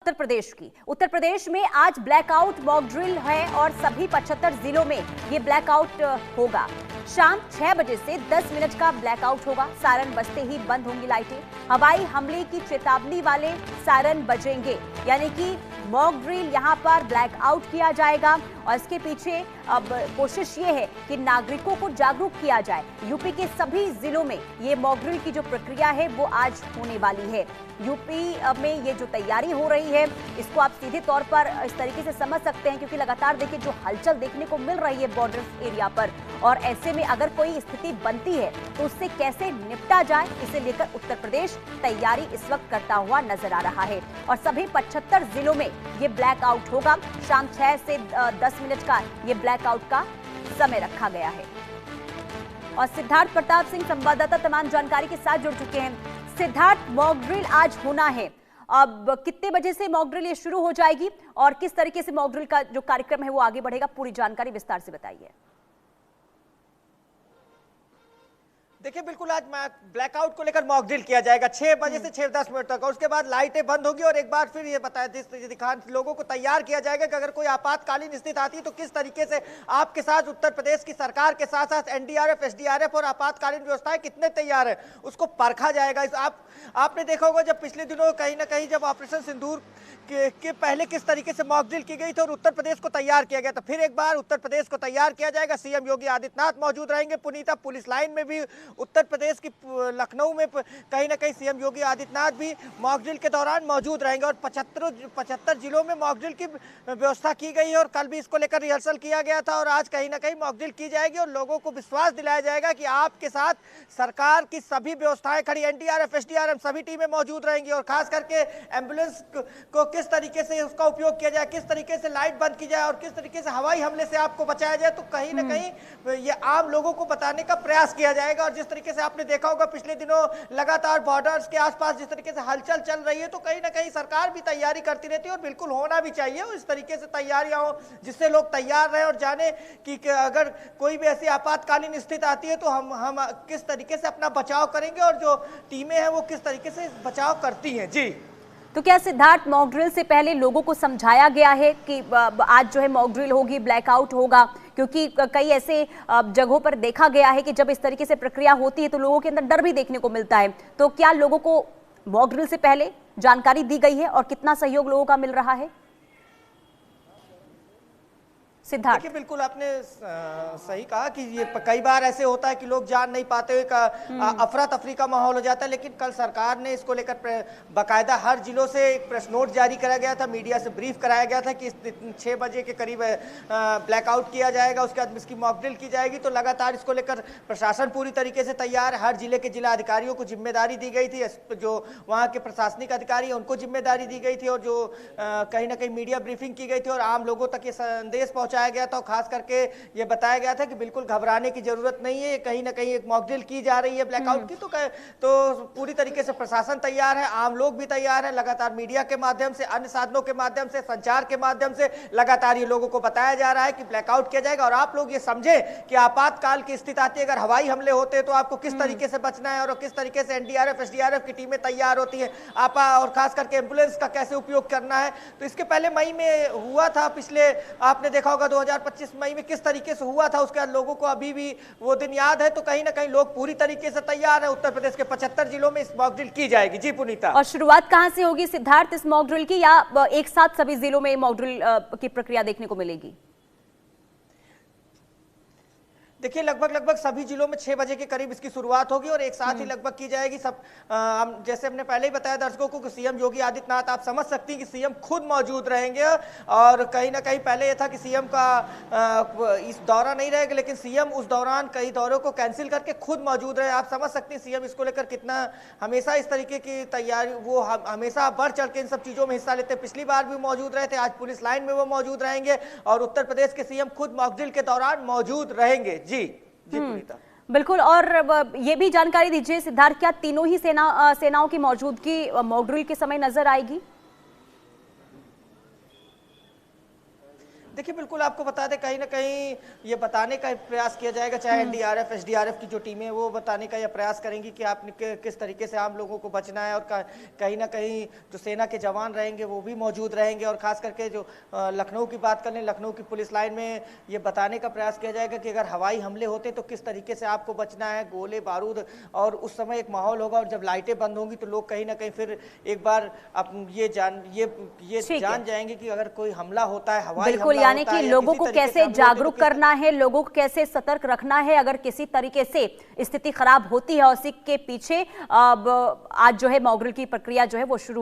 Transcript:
उत्तर प्रदेश की। उत्तर प्रदेश में आज ब्लैकआउट मॉक ड्रिल है और सभी 75 जिलों में ये ब्लैकआउट होगा। शाम 6 बजे से 10 मिनट का ब्लैकआउट होगा। सायरन बजते ही बंद होंगी लाइटें। हवाई हमले की चेतावनी वाले सायरन बजेंगे, यानी कि मॉक ड्रिल यहां पर ब्लैकआउट किया जाएगा। और इसके पीछे अब कोशिश ये है कि नागरिकों को जागरूक किया जाए। यूपी के सभी जिलों में ये मॉक ड्रिल की जो प्रक्रिया है वो आज होने वाली है। यूपी में ये जो तैयारी हो रही है इसको आप सीधे तौर पर इस तरीके से समझ सकते हैं, क्योंकि लगातार देखिए जो हलचल देखने को मिल रही है बॉर्डर एरिया पर, और ऐसे में अगर कोई स्थिति बनती है तो उससे कैसे निपटा जाए, इसे लेकर उत्तर प्रदेश तैयारी इस वक्त करता हुआ नजर आ रहा है। और सभी 75 जिलों में ये ब्लैकआउट होगा। शाम 6 से 10 मिनट का ये ब्लैकआउट का समय रखा गया है। और सिद्धार्थ प्रताप सिंह संवाददाता तमाम जानकारी के साथ जुड़ चुके हैं। सिद्धार्थ, मॉक ड्रिल आज होना है, अब कितने बजे से मॉक ड्रिल ये शुरू हो जाएगी और किस तरीके से मॉक ड्रिल का जो कार्यक्रम है वो आगे बढ़ेगा, पूरी जानकारी विस्तार से बताइए। देखिए, बिल्कुल आज ब्लैकआउट को लेकर मॉक ड्रिल किया जाएगा 6 बजे से 6-10 मिनट तक, और उसके बाद लाइटें बंद होगी और एक बार फिर ये दिखा लोगों को तैयार किया जाएगा कि अगर कोई आपातकालीन स्थिति आती है तो किस तरीके से आपके साथ उत्तर प्रदेश की सरकार के साथ साथ एनडीआरएफ, एसडीआरएफ और आपातकालीन व्यवस्थाएं कितने तैयार है उसको परखा जाएगा। आपने देखा होगा जब पिछले दिनों कहीं ना कहीं जब ऑपरेशन सिंदूर के पहले किस तरीके से मॉक ड्रिल की गई थी और उत्तर प्रदेश को तैयार किया गया था, फिर एक बार उत्तर प्रदेश को तैयार किया जाएगा। सीएम योगी आदित्यनाथ मौजूद रहेंगे। पुनीता, पुलिस लाइन में भी उत्तर प्रदेश की लखनऊ में कहीं ना कहीं सीएम योगी आदित्यनाथ भी मॉक ड्रिल के दौरान मौजूद रहेंगे। और 75 जिलों में मॉक ड्रिल की व्यवस्था की गई है और कल भी इसको लेकर रिहर्सल किया गया था और आज कहीं ना कहीं मॉक ड्रिल की जाएगी और लोगों को विश्वास दिलाया जाएगा कि आपके साथ सरकार की सभी व्यवस्थाएं खड़ी, एनडीआरएफ, एसडीआरएफ सभी टीमें मौजूद रहेंगी। और खास करके एम्बुलेंस को किस तरीके से उसका उपयोग किया जाए, किस तरीके से लाइट बंद की जाए और किस तरीके से हवाई हमले से आपको बचाया जाए, तो कहीं ना कहीं ये आम लोगों को बताने का प्रयास किया जाएगा। और जिस तरीके से आपने देखा होगा पिछले दिनों लगातार बॉर्डर्स के आसपास जिस तरीके से हलचल चल रही है, तो कहीं ना कहीं सरकार भी तैयारी करती रहती है और बिल्कुल होना भी चाहिए। इस तरीके से तैयारियां हो जिससे लोग तैयार रहे और जाने कि अगर कोई भी ऐसी आपातकालीन स्थिति आती है तो हम किस तरीके से अपना बचाव करेंगे और जो टीमें हैं वो किस तरीके से बचाव करती हैं। जी, तो क्या सिद्धार्थ, मॉक ड्रिल से पहले लोगों को समझाया गया है कि आज जो है मॉक ड्रिल होगी, ब्लैकआउट होगा? क्योंकि कई ऐसे जगहों पर देखा गया है कि जब इस तरीके से प्रक्रिया होती है तो लोगों के अंदर डर भी देखने को मिलता है। तो क्या लोगों को मॉक ड्रिल से पहले जानकारी दी गई है और कितना सहयोग लोगों का मिल रहा है? सिद्धार्थ, देखिए, बिल्कुल आपने सही कहा कि ये कई बार ऐसे होता है कि लोग जान नहीं पाते हुए अफरा तफरी का माहौल हो जाता है, लेकिन कल सरकार ने इसको लेकर बाकायदा हर जिलों से एक प्रेस नोट जारी करा गया था, मीडिया से ब्रीफ कराया गया था कि 6 बजे के करीब ब्लैकआउट किया जाएगा, उसके बाद इसकी मॉक ड्रिल की जाएगी। तो लगातार इसको लेकर प्रशासन पूरी तरीके से तैयार है। हर जिले के जिला अधिकारियों को जिम्मेदारी दी गई थी, जो वहाँ के प्रशासनिक अधिकारी हैं उनको जिम्मेदारी दी गई थी और जो कहीं ना कहीं मीडिया ब्रीफिंग की गई थी और आम लोगों तक ये संदेश पहुंचाया गया था। खास करके ये बताया गया था कि बिल्कुल घबराने की जरूरत नहीं है, कहीं ना कहीं एक मॉक ड्रिल की जा रही है ब्लैकआउट की, तो पूरी तरीके से प्रशासन तैयार है, आम लोग भी तैयार है। लगातार मीडिया के माध्यम से, अन्य साधनों के माध्यम से, संचार के माध्यम से लगातार ये लोगों को बताया जा रहा है कि ब्लैकआउट किया जाएगा। और आप लोग ये समझे कि आपातकाल की स्थिति आती है, अगर हवाई हमले होते हैं तो आपको किस तरीके से बचना है और किस तरीके से एनडीआरएफ, एसडीआरएफ की टीमें तैयार होती है, और खास करके एम्बुलेंस का कैसे उपयोग करना है। तो इसके पहले मई में हुआ था, पिछले आपने देखा होगा 2025 मई में किस तरीके से हुआ था, उसके बाद लोगों को अभी भी वो दिन याद है। तो कहीं ना कहीं लोग पूरी तरीके से तैयार है। उत्तर प्रदेश के 75 जिलों में इस मॉक ड्रिल की जाएगी। जी पुनीता, और शुरुआत कहां से होगी सिद्धार्थ इस मॉक ड्रिल की, या एक साथ सभी जिलों में मॉक ड्रिल की प्रक्रिया देखने को मिलेगी? देखिए, लगभग सभी जिलों में 6 बजे के करीब इसकी शुरुआत होगी और एक साथ ही लगभग की जाएगी। सब जैसे हमने पहले ही बताया दर्शकों को कि सीएम योगी आदित्यनाथ, आप समझ सकती हैं कि सीएम खुद मौजूद रहेंगे और कहीं ना कहीं पहले यह था कि सीएम का इस दौरा नहीं रहेगा, लेकिन सीएम उस दौरान कई दौरों को कैंसिल करके खुद मौजूद रहे। आप समझ सकती हैं सीएम इसको लेकर कितना हमेशा इस तरीके की तैयारी, वो हमेशा बढ़ चढ़ के इन सब चीजों में हिस्सा लेते हैं। पिछली बार भी मौजूद रहे थे, आज पुलिस लाइन में वो मौजूद रहेंगे और उत्तर प्रदेश के सीएम खुद मॉक ड्रिल के दौरान मौजूद रहेंगे। जी पुनीता, बिल्कुल। और ये भी जानकारी दीजिए सिद्धार्थ, क्या तीनों ही सेनाओं की मौजूदगी मॉक ड्रिल के समय नजर आएगी? देखिए बिल्कुल आपको बता दें, कहीं ना कहीं ये बताने का प्रयास किया जाएगा, चाहे एनडीआरएफ एसडीआरएफ की जो टीमें वो बताने का यह प्रयास करेंगी कि आप किस तरीके से आम लोगों को बचना है, और कहीं ना कहीं जो सेना के जवान रहेंगे वो भी मौजूद रहेंगे। और खास करके जो लखनऊ की बात करें, लखनऊ की पुलिस लाइन में ये बताने का प्रयास किया जाएगा कि अगर हवाई हमले होते तो किस तरीके से आपको बचना है, गोले बारूद, और उस समय एक माहौल होगा, और जब लाइटें बंद होंगी तो लोग कहीं ना कहीं फिर एक बार ये जान जाएंगे कि अगर कोई हमला होता है, हवाई बिल्कुल, यानी कि लोगों को कैसे जागरूक करना है, लोगों को कैसे सतर्क रखना है अगर किसी तरीके से स्थिति खराब होती है, और उसी के पीछे आज जो है मॉक ड्रिल की प्रक्रिया जो है वो शुरू